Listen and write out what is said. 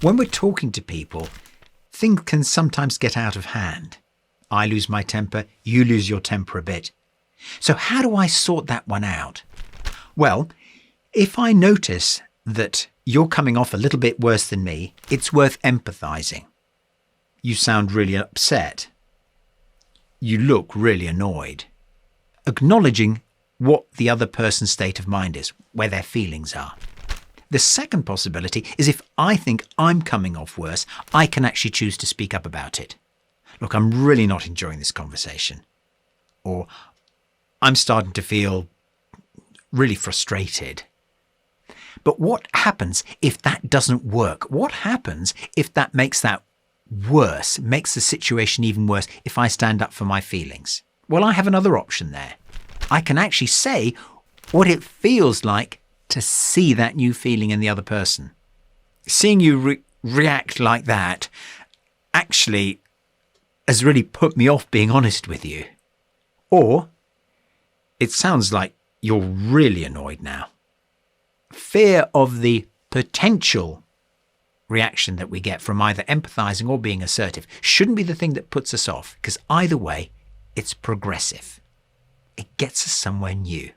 When we're talking to people, things can sometimes get out of hand. I lose my temper, you lose your temper a bit. So how do I sort that one out? Well, if I notice that you're coming off a little bit worse than me, it's worth empathizing. You sound really upset. You look really annoyed. Acknowledging what the other person's state of mind is, where their feelings are. The second possibility is if I think I'm coming off worse, I can actually choose to speak up about it. Look, I'm really not enjoying this conversation. Or I'm starting to feel really frustrated. But what happens if that doesn't work? What happens if that makes that worse, makes the situation even worse if I stand up for my feelings? Well, I have another option there. I can actually say what it feels like to see that new feeling in the other person. Seeing you react like that actually has really put me off being honest with you. Or it sounds like you're really annoyed now. Fear of the potential reaction that we get from either empathizing or being assertive shouldn't be the thing that puts us off, because either way, it's progressive. It gets us somewhere new.